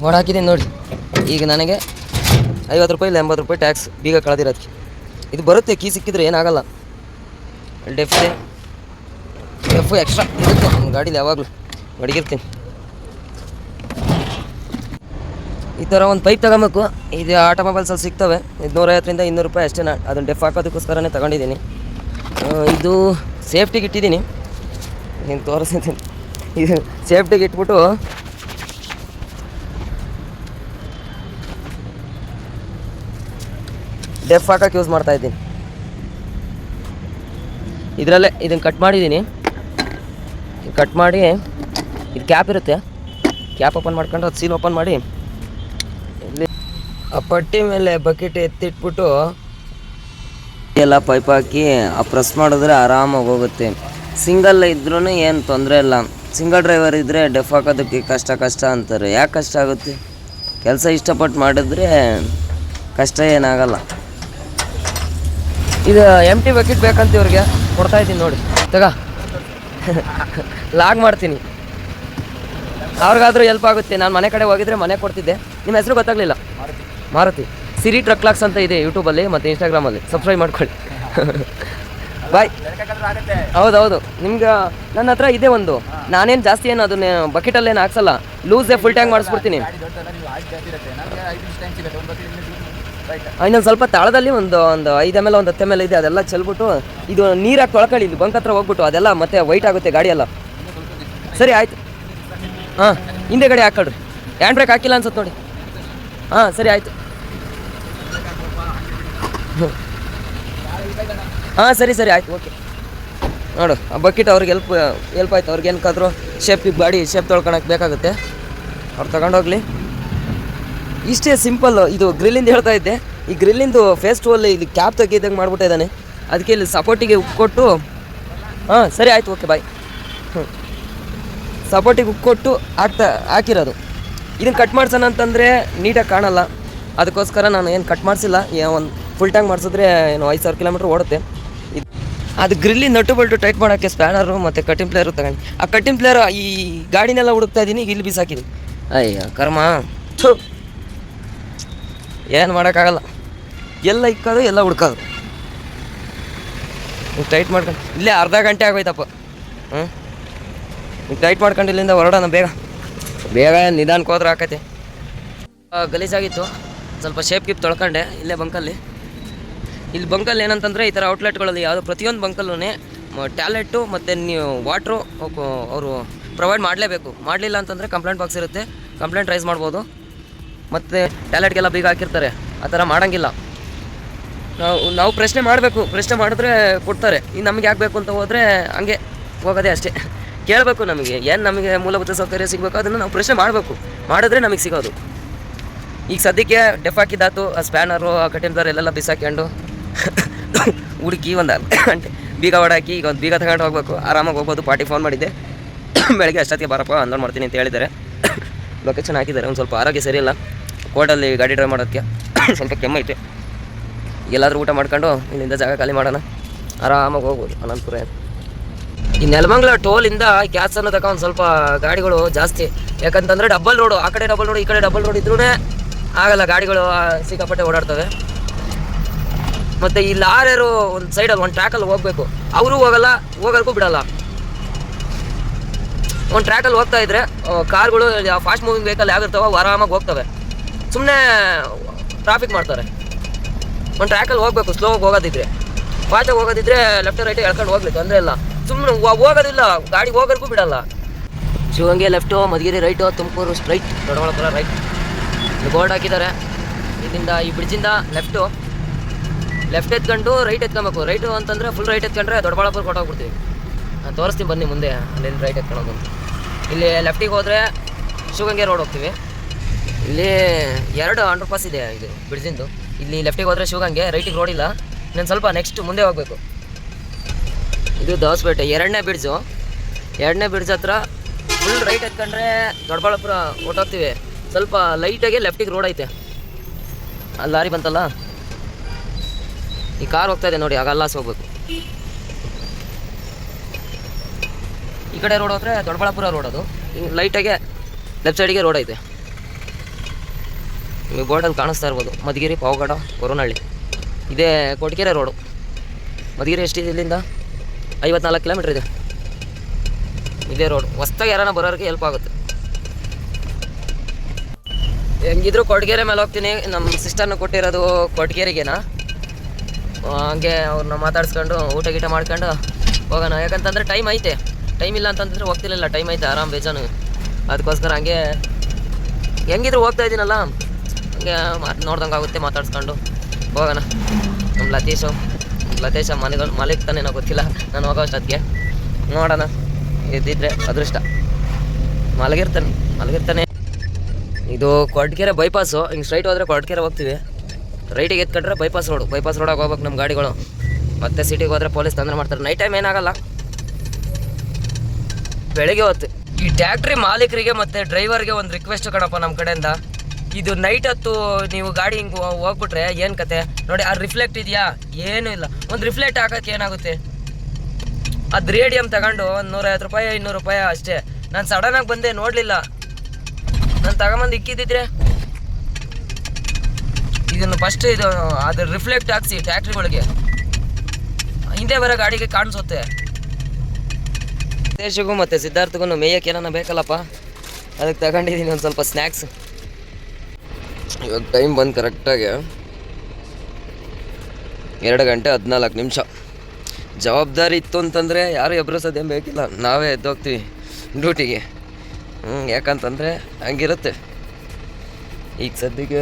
ಹೊಡಾಕಿದ್ದೀನಿ ನೋಡಿ. ಈಗ ನನಗೆ 50 ರೂಪಾಯಿ ಇಲ್ಲ 80 ರೂಪಾಯಿ ಟ್ಯಾಕ್ಸ್ ಬೀಗ ಕಳೆದಿರೋದಕ್ಕೆ. ಇದು ಬರುತ್ತೆ, ಕೀ ಸಿಕ್ಕಿದ್ರೆ ಏನಾಗಲ್ಲ. ಡೆಫ್ ಇದೆ, ಡೆಫು ಎಕ್ಸ್ಟ್ರಾ ಇರುತ್ತೆ ನಮ್ಮ ಗಾಡೀಲಿ, ಯಾವಾಗಲೂ ಮಡಗಿರ್ತೀನಿ. ಈ ಥರ ಒಂದು ಪೈಪ್ ತಗೊಬೇಕು. ಇದು ಆಟೋಮೊಬೈಲ್ಸಲ್ಲಿ ಸಿಗ್ತವೆ. ಇದು 150ರಿಂದ 200 ರೂಪಾಯಿ ಅಷ್ಟೇ. ಅದನ್ನು ಡೆಫ್ ಹಾಕೋದಕ್ಕೋಸ್ಕರನೇ ತಗೊಂಡಿದ್ದೀನಿ. ಇದು ಸೇಫ್ಟಿಗೆ ಇಟ್ಟಿದ್ದೀನಿ, ನೀನು ತೋರಿಸ್ತೀನಿ. ಇದು ಸೇಫ್ಟಿಗೆ ಇಟ್ಬಿಟ್ಟು ಡೆಫ್ ಹಾಕೋಕ್ಕೆ ಯೂಸ್ ಮಾಡ್ತಾಯಿದ್ದೀನಿ. ಇದರಲ್ಲೇ ಇದನ್ನು ಕಟ್ ಮಾಡಿದ್ದೀನಿ. ಕಟ್ ಮಾಡಿ ಇದು ಕ್ಯಾಪ್ ಇರುತ್ತೆ, ಕ್ಯಾಪ್ ಓಪನ್ ಮಾಡ್ಕೊಂಡು ಅದು ಸೀಲ್ ಓಪನ್ ಮಾಡಿ ಇಲ್ಲಿ ಆ ಪಟ್ಟಿ ಮೇಲೆ ಬಕೆಟ್ ಎತ್ತಿಟ್ಬಿಟ್ಟು ಎಲ್ಲ ಪೈಪ್ ಹಾಕಿ ಆ ಪ್ರೆಸ್ ಮಾಡಿದ್ರೆ ಆರಾಮಾಗಿ ಹೋಗುತ್ತೆ. ಸಿಂಗಲ್ ಇದ್ರೂ ಏನು ತೊಂದರೆ ಇಲ್ಲ. ಸಿಂಗಲ್ ಡ್ರೈವರ್ ಇದ್ದರೆ ಡೆಫ್ ಹಾಕೋದಕ್ಕೆ ಕಷ್ಟ ಅಂತಾರೆ. ಯಾಕೆ ಕಷ್ಟ ಆಗುತ್ತೆ? ಕೆಲಸ ಇಷ್ಟಪಟ್ಟು ಮಾಡಿದ್ರೆ ಕಷ್ಟ ಏನಾಗಲ್ಲ. ಇದು ಎಂಟಿ ಬಕೆಟ್ ಬೇಕಂತ ಇವ್ರಿಗೆ ಕೊಡ್ತಾಯಿದ್ದೀನಿ ನೋಡಿ. ಲಾಗ್ ಮಾಡ್ತೀನಿ, ಅವ್ರಿಗಾದ್ರೂ ಹೆಲ್ಪ್ ಆಗುತ್ತೆ. ನಾನು ಮನೆ ಕಡೆ ಹೋಗಿದ್ರೆ ಮನೆ ಕೊಡ್ತಿದ್ದೆ. ನಿಮ್ಮ ಹೆಸರು ಗೊತ್ತಾಗಲಿಲ್ಲ? ಮಾರುತಿ. ಸಿರಿ ಟ್ರಕ್ ಲಾಕ್ಸ್ ಅಂತ ಇದೆ ಯೂಟ್ಯೂಬಲ್ಲಿ ಮತ್ತು ಇನ್ಸ್ಟಾಗ್ರಾಮಲ್ಲಿ, ಸಬ್ಸ್ಕ್ರೈಬ್ ಮಾಡ್ಕೊಳ್ಳಿ. ಬಾಯ್. ಹೌದೌದು, ನಿಮ್ಗೆ ನನ್ನ ಹತ್ರ ಇದೆ ಒಂದು. ನಾನೇನು ಜಾಸ್ತಿ ಏನು ಅದನ್ನೇ ಬಕೆಟಲ್ಲೇನು ಹಾಕ್ಸಲ್ಲ, ಲೂಸೇ ಫುಲ್ ಟ್ಯಾಂಕ್ ಮಾಡಿಸ್ಬಿಡ್ತೀನಿ. ಇನ್ನೊಂದು ಸ್ವಲ್ಪ ತಾಳದಲ್ಲಿ ಒಂದು 5 ml 10 ml ಇದೆ, ಅದೆಲ್ಲ ಚೆಲ್ಬಿಟ್ಟು ಇದು ನೀರಾಗಿ ತೊಳ್ಕೊಳ್ಳಿ. ಇಲ್ಲಿ ಬಂಕ್ ಹತ್ರ ಹೋಗ್ಬಿಟ್ಟು ಅದೆಲ್ಲ ಮತ್ತೆ ವೈಟ್ ಆಗುತ್ತೆ ಗಾಡಿ ಎಲ್ಲ. ಸರಿ ಆಯಿತು. ಹಾಂ, ಹಿಂದೆ ಗಾಡಿ ಹಾಕೊಳ್ರಿ. ಹ್ಯಾಂಡ್ ಬ್ರೇಕ್ ಹಾಕಿಲ್ಲ ಅನ್ಸುತ್ತೆ ನೋಡಿ. ಹಾಂ ಸರಿ ಆಯಿತು. ಹಾಂ ಸರಿ ಆಯಿತು, ಓಕೆ. ನೋಡು ಆ ಬಕೆಟ್ ಅವ್ರಿಗೆ ಹೆಲ್ಪ್ ಆಯ್ತು. ಅವ್ರಿಗೆ ಏನಕ್ಕಾದ್ರೂ ಗಾಡಿ ಶೇಪ್ ತೊಳ್ಕೊಳಕ್ಕೆ ಬೇಕಾಗುತ್ತೆ, ಅವ್ರು ತಗೊಂಡೋಗ್ಲಿ. ಇಷ್ಟೇ ಸಿಂಪಲ್. ಇದು ಗ್ರಿಲ್ಲಿಂದ ಹೇಳ್ತಾ ಇದ್ದೆ. ಈ ಗ್ರಿಲ್ಲಿಂದು ಫೇಸ್ ಟೂಲ್ಲಿ ಇದು ಕ್ಯಾಪ್ ತೆಗಿದಂಗೆ ಮಾಡ್ಬಿಟ್ಟಿದ್ದಾನೆ. ಅದಕ್ಕೆ ಇಲ್ಲಿ ಸಪೋರ್ಟಿಗೆ ಉಕ್ಕೊಟ್ಟು ಹಾಂ ಸರಿ ಆಯಿತು, ಓಕೆ ಬಾಯ್. ಸಪೋರ್ಟಿಗೆ ಉಕ್ಕೊಟ್ಟು ಹಾಕಿರೋದು. ಇದನ್ನು ಕಟ್ ಮಾಡ್ಸೋಣ ಅಂತಂದರೆ ನೀಟಾಗಿ ಕಾಣಲ್ಲ, ಅದಕ್ಕೋಸ್ಕರ ನಾನು ಏನು ಕಟ್ ಮಾಡಿಸಿಲ್ಲ. ಒಂದು ಫುಲ್ ಟ್ಯಾಂಕ್ ಮಾಡಿಸಿದ್ರೆ ಏನು 5,000 ಕಿಲೋಮೀಟ್ರ್ ಓಡುತ್ತೆ. ಅದು ಗ್ರಿಲ್ಲಿ ನಟ್ಟು ಬಲ್ಟು ಟೈಟ್ ಮಾಡೋಕ್ಕೆ ಸ್ಪ್ಯಾನರು ಮತ್ತು ಕಟ್ಟಿಂಗ್ ಪ್ಲೇಯರು ತಗೊಂಡು. ಆ ಕಟ್ಟಿಂಗ್ ಪ್ಲೇಯರ್ ಈ ಗಾಡಿನೆಲ್ಲ ಹುಡುಕ್ತಾ ಇದ್ದೀನಿ, ಇಲ್ಲಿ ಬಿಸಾಕಿದ್ದೀನಿ. ಅಯ್ಯ ಕರ್ಮ, ಏನು ಮಾಡೋಕ್ಕಾಗಲ್ಲ. ಎಲ್ಲ ಇಕ್ಕೋದು ಎಲ್ಲ ಹುಡ್ಕೋದು. ಟೈಟ್ ಮಾಡ್ಕೊಂಡು ಇಲ್ಲೇ ಅರ್ಧ ಗಂಟೆ ಆಗೋಯ್ತಪ್ಪ. ಟೈಟ್ ಮಾಡ್ಕೊಂಡು ಇಲ್ಲಿಂದ ಹೊರಡೋಣ ಬೇಗ ನಿಧಾನಕ್ಕೆ ಹೋದ್ರೆ ಹಾಕೈತೆ. ಗಲೀಜಾಗಿತ್ತು, ಸ್ವಲ್ಪ ಶೇಪ್ ಗಿಪ್ ತೊಳ್ಕೊಂಡೆ ಇಲ್ಲೇ ಬಂಕಲ್ಲಿ. ಇಲ್ಲಿ ಬಂಕಲ್ಲಿ ಏನಂತಂದರೆ ಈ ಥರ ಔಟ್ಲೆಟ್ಗಳಲ್ಲಿ ಯಾವುದೋ ಪ್ರತಿಯೊಂದು ಬಂಕಲ್ಲೂ ಟ್ಯಾಲೆಂಟು ಮತ್ತು ನೀವು ವಾಟ್ರು ಅವರು ಪ್ರೊವೈಡ್ ಮಾಡಲೇಬೇಕು. ಮಾಡಲಿಲ್ಲ ಅಂತಂದರೆ ಕಂಪ್ಲೇಂಟ್ ಬಾಕ್ಸ್ ಇರುತ್ತೆ, ಕಂಪ್ಲೇಂಟ್ ರೈಸ್ ಮಾಡ್ಬೋದು. ಮತ್ತು ಟ್ಯಾಲೆಂಟ್ಗೆಲ್ಲ ಬೀಗ ಹಾಕಿರ್ತಾರೆ, ಆ ಥರ ಮಾಡೋಂಗಿಲ್ಲ. ನಾವು ಪ್ರಶ್ನೆ ಮಾಡಬೇಕು, ಪ್ರಶ್ನೆ ಮಾಡಿದ್ರೆ ಕೊಡ್ತಾರೆ. ಇನ್ನು ನಮಗೆ ಆಗಬೇಕು ಅಂತ ಹೋದರೆ ಹಂಗೆ ಹೋಗೋದೇ ಅಷ್ಟೇ. ಕೇಳಬೇಕು, ನಮಗೆ ಮೂಲಭೂತ ಸೌಕರ್ಯ ಸಿಗಬೇಕು, ಅದನ್ನು ನಾವು ಪ್ರಶ್ನೆ ಮಾಡಬೇಕು. ಮಾಡಿದ್ರೆ ನಮಗೆ ಸಿಗೋದು. ಈಗ ಸದ್ಯಕ್ಕೆ ಡೆಫ್ ಹಾಕಿದ್ದಾತು, ಆ ಸ್ಪ್ಯಾನರು ಆ ಕಟ್ಟಿಂಗ್ ಎಲ್ಲೆಲ್ಲ ಬಿಸಾಕೊಂಡು ಹುಡುಕಿ ಒಂದು ಅರ್ಧ ಗಂಟೆ ಬೀಗ ಹೊಡಾಕಿ ಈಗ ಒಂದು ಬೀಗ ತಗೊಂಡು ಹೋಗ್ಬೇಕು. ಆರಾಮಾಗಿ ಹೋಗ್ಬೋದು. ಪಾರ್ಟಿ ಫೋನ್ ಮಾಡಿದ್ದೆ, ಬೆಳಗ್ಗೆ ಅಷ್ಟೊತ್ತಿಗೆ ಬಾರಪ್ಪ ಅನ್ಲೋಡ್ ಮಾಡ್ತೀನಿ ಅಂತ ಹೇಳಿದ್ದಾರೆ. ಲೊಕೇಶನ್ ಹಾಕಿದ್ದಾರೆ. ಒಂದು ಸ್ವಲ್ಪ ಆರೋಗ್ಯ ಸರಿಯಿಲ್ಲ, ಕೋರ್ಟಲ್ಲಿ ಗಾಡಿ ಡ್ರೈವ್ ಮಾಡೋದಕ್ಕೆ ಸ್ವಲ್ಪ ಕೆಮ್ಮೈತೆ. ಎಲ್ಲಾದರೂ ಊಟ ಮಾಡ್ಕೊಂಡು ಇಲ್ಲಿಂದ ಜಾಗ ಖಾಲಿ ಮಾಡೋಣ, ಆರಾಮಾಗಿ ಹೋಗ್ಬೋದು ಅನಂತಪುರ. ಈ ನೆಲಮಂಗಲ ಟೋಲಿಂದ ಕ್ಯಾಸ್ ಅನ್ನೋದಕ್ಕೆ ಒಂದು ಸ್ವಲ್ಪ ಗಾಡಿಗಳು ಜಾಸ್ತಿ. ಯಾಕಂತಂದರೆ ಡಬಲ್ ರೋಡು, ಆ ಕಡೆ ಡಬಲ್ ರೋಡು ಈ ಕಡೆ ಡಬಲ್ ರೋಡ್ ಇದ್ರೂ ಆಗಲ್ಲ, ಗಾಡಿಗಳು ಸಿಕ್ಕಾಪಟ್ಟೆ ಓಡಾಡ್ತವೆ. ಮತ್ತು ಈ ಲಾರಿಯರು ಒಂದು ಸೈಡಲ್ಲಿ ಒಂದು ಟ್ರ್ಯಾಕಲ್ಲಿ ಹೋಗಬೇಕು, ಅವರು ಹೋಗೋಕ್ಕೂ ಬಿಡಲ್ಲ. ಒಂದು ಟ್ರ್ಯಾಕಲ್ಲಿ ಹೋಗ್ತಾ ಇದ್ರೆ ಕಾರ್ಗಳು ಫಾಸ್ಟ್ ಮೂವಿಂಗ್ ವೆಹಿಕಲ್ ಯಾವಿರ್ತಾವೆ ಆರಾಮಾಗಿ ಹೋಗ್ತವೆ, ಸುಮ್ಮನೆ ಟ್ರಾಫಿಕ್ ಮಾಡ್ತಾರೆ. ಒಂದು ಟ್ರ್ಯಾಕಲ್ಲಿ ಹೋಗಬೇಕು, ಸ್ಲೋವಾಗಿ ಹೋಗೋದಿದ್ರೆ, ಫಾಸ್ಟಾಗಿ ಹೋಗೋದಿದ್ರೆ ಲೆಫ್ಟ್ ರೈಟ್ ಎಳ್ಕೊಂಡು ಹೋಗ್ಲಿ, ತೊಂದರೆ ಇಲ್ಲ. ಸುಮ್ಮನೆ ಹೋಗೋದಿಲ್ಲ, ಗಾಡಿ ಹೋಗೋಕ್ಕೂ ಬಿಡಲ್ಲ. ಶಿವಂಗೆ left, Madhugiri right, Tumakuru straight, Doddaballapura right. Board ಹಾಕಿದ್ದಾರೆ. ಇಲ್ಲಿಂದ ಈ ಬ್ರಿಡ್ಜಿಂದ ಲೆಫ್ಟ್ ಎತ್ಕೊಂಡು ರೈಟ್ ಎತ್ಕೊಬೇಕು. ರೈಟು ಅಂತಂದರೆ ಫುಲ್ ರೈಟ್ ಎತ್ಕೊಂಡ್ರೆ ದೊಡ್ಡಬಳ್ಳಾಪುರ ಕೊಟ್ಟೋಗ್ಬಿಡ್ತೀವಿ. ನಾನು ತೋರಿಸ್ತೀನಿ ಬನ್ನಿ ಮುಂದೆ, ಅಲ್ಲಿ ರೈಟ್ ಎತ್ಕೊಂಡು ಇಲ್ಲಿ ಲೆಫ್ಟಿಗೆ ಹೋದರೆ ಶಿವಗಂಗೆ ರೋಡ್ ಹೋಗ್ತೀವಿ. ಇಲ್ಲಿ 2 ಅಂಡರ್ ಪಾಸ್ ಇದೆ ಇದು ಬ್ರಿಡ್ಜಿಂದು. ಇಲ್ಲಿ ಲೆಫ್ಟಿಗೆ ಹೋದರೆ ಶಿವಗಂಗೆ, ರೈಟಿಗೆ ರೋಡ್ ಇಲ್ಲ. ನಾನು ಸ್ವಲ್ಪ ನೆಕ್ಸ್ಟ್ ಮುಂದೆ ಹೋಗಬೇಕು. ಇದು ದಾವಸ್ಪೇಟೆ 2ನೇ ಬ್ರಿಡ್ಜು. 2ನೇ ಬ್ರಿಡ್ಜ್ ಹತ್ರ ಫುಲ್ ರೈಟ್ ಎತ್ಕೊಂಡ್ರೆ ದೊಡ್ಡಬಳ್ಳಾಪುರ ಹೊಟ್ಟೋಗ್ತೀವಿ. ಸ್ವಲ್ಪ ಲೈಟಾಗಿ ಲೆಫ್ಟಿಗೆ ರೋಡ್ ಐತೆ. ಅಲ್ಲಿ ಲಾರಿ ಬಂತಲ್ಲ, ಈ ಕಾರ್ ಹೋಗ್ತಾ ಇದೆ ನೋಡಿ, ಆಗ ಅಲ್ಲಾಸ್ ಹೋಗ್ಬೇಕು. ಈ ಕಡೆ ರೋಡ್ ಹೋದರೆ ದೊಡ್ಡಬಳ್ಳಾಪುರ ರೋಡ್, ಅದು ಹಿಂಗೆ ಲೈಟಾಗೆ ಲೆಫ್ಟ್ ಸೈಡಿಗೆ ರೋಡ್ ಐತೆ. ನಿಮಗೆ ಬೋರ್ಡಲ್ಲಿ ಕಾಣಿಸ್ತಾ ಇರ್ಬೋದು, ಮಧುಗಿರಿ, ಪಾವಗಡ, ಕೊರೋನಹಳ್ಳಿ. ಇದೇ ಕೊಟ್ಗೆರೆ ರೋಡು. ಮಧುಗಿರಿ ಎಷ್ಟಿದೆ ಇಲ್ಲಿಂದ? 54 ಕಿಲೋಮೀಟ್ರ್ ಇದೆ. ಇದೇ ರೋಡ್. ಹೊಸ್ದಾಗಿ ಯಾರನ್ನ ಬರೋರಿಗೆ ಹೆಲ್ಪ್ ಆಗುತ್ತೆ. ಹೆಂಗಿದ್ರು ಕೊಟ್ಗೆರೆ ಮೇಲೆ ಹೋಗ್ತೀನಿ. ನಮ್ಮ ಸಿಸ್ಟರ್ನ ಕೊಟ್ಟಿರೋದು ಕೊಟ್ಗೆರೆಗೇನಾ, ಹಂಗೆ ಅವ್ರನ್ನ ಮಾತಾಡ್ಸ್ಕೊಂಡು ಊಟ ಗೀಟ ಮಾಡ್ಕೊಂಡು ಹೋಗೋಣ. ಯಾಕಂತಂದರೆ ಟೈಮ್ ಐತೆ. ಟೈಮ್ ಇಲ್ಲ ಅಂತಂದರೆ ಹೋಗ್ತಿರ್ಲಿಲ್ಲ, ಟೈಮ್ ಐತೆ ಆರಾಮ್ ಬೇಜಾನು. ಅದಕ್ಕೋಸ್ಕರ ಹಂಗೆ ಹೆಂಗಿದ್ರು ಹೋಗ್ತಾ ಇದ್ದೀನಲ್ಲ, ಹಂಗೆ ನೋಡ್ದಂಗೆ ಆಗುತ್ತೆ, ಮಾತಾಡ್ಸ್ಕೊಂಡು ಹೋಗೋಣ. ನಮ್ಮ ಲತೀಶ ಮಲಗ್ತಾನೇನೋ ಗೊತ್ತಿಲ್ಲ, ನಾನು ಹೋಗೋ ಅಷ್ಟೊತ್ತಿಗೆ ನೋಡೋಣ. ಇದ್ದಿದ್ರೆ ಅದೃಷ್ಟ. ಮಲಗಿರ್ತಾನೆ. ಇದು ಕೊಟ್ಗೆರೆ ಬೈಪಾಸು. ಹಿಂಗೆ ಸ್ಟ್ರೈಟ್ ಹೋದರೆ ಕೊಟ್ಗೆರೆ ಹೋಗ್ತೀವಿ, ರೈಟಿಗೆ ಎತ್ಕೊಂಡ್ರೆ ಬೈಪಾಸ್ ರೋಡಾಗಿ ಹೋಗ್ಬೇಕು ನಮ್ಮ ಗಾಡಿಗಳು. ಮತ್ತೆ ಸಿಟಿಗೆ ಹೋದರೆ ಪೊಲೀಸ್ ತೊಂದರೆ ಮಾಡ್ತಾರೆ. ನೈಟ್ ಟೈಮ್ ಏನಾಗಲ್ಲ, ಬೆಳಗ್ಗೆ ಹೊತ್ತು. ಈ ಟ್ಯಾಕ್ಟ್ರಿ ಮಾಲೀಕರಿಗೆ ಮತ್ತು ಡ್ರೈವರ್ಗೆ ಒಂದು ರಿಕ್ವೆಸ್ಟ್ ಕಣಪ್ಪ ನಮ್ಮ ಕಡೆಯಿಂದ. ಇದು ನೈಟ್ ಹೊತ್ತು ನೀವು ಗಾಡಿ ಹಿಂಗೆ ಹೋಗ್ಬಿಟ್ರೆ ಏನು ಕತೆ ನೋಡಿ. ಆ ರಿಫ್ಲೆಕ್ಟ್ ಇದೆಯಾ? ಏನೂ ಇಲ್ಲ. ಒಂದು ರಿಫ್ಲೆಕ್ಟ್ ಹಾಕೋಕ್ಕೆ ಏನಾಗುತ್ತೆ? ಅದು ರೇಡಿಯಮ್ ತಗೊಂಡು ಒಂದು 150 ರೂಪಾಯಿ 200 ರೂಪಾಯಿ ಅಷ್ಟೇ. ನಾನು ಸಡನ್ನಾಗಿ ಬಂದೆ, ನೋಡಲಿಲ್ಲ. ನಾನು ತಗೊಂಬಂದು ಇಕ್ಕಿದ್ದಿದ್ರೆ ಇದನ್ನು ಫಸ್ಟ್ ಅದು ರಿಫ್ಲೆಕ್ಟ್ ಹಾಕ್ಸಿ ಟ್ಯಾಕ್ಟ್ರಿಗಳಿಗೆ, ಹಿಂದೆ ಬರೋ ಗಾಡಿಗೆ ಕಾಣಿಸುತ್ತೆ. ದೇಶಗೂ ಮತ್ತು ಸಿದ್ಧಾರ್ಥಗೂ ಮೇಯಕ್ಕೆ ಏನಾನ ಬೇಕಲ್ಲಪ್ಪ, ಅದಕ್ಕೆ ತಗೊಂಡಿದ್ದೀನಿ ಒಂದು ಸ್ವಲ್ಪ ಸ್ನ್ಯಾಕ್ಸ್. ಇವಾಗ ಟೈಮ್ ಬಂದು ಕರೆಕ್ಟಾಗಿ 2 ಗಂಟೆ 14 ನಿಮಿಷ. ಜವಾಬ್ದಾರಿ ಇತ್ತು ಅಂತಂದರೆ ಯಾರು ಎಬ್ರಿಸೋದೇನು ಬೇಕಿಲ್ಲ, ನಾವೇ ಎದ್ದೋಗ್ತೀವಿ ಡ್ಯೂಟಿಗೆ. ಯಾಕಂತಂದರೆ ಹಂಗಿರುತ್ತೆ. ಈಗ ಸದ್ಯಕ್ಕೆ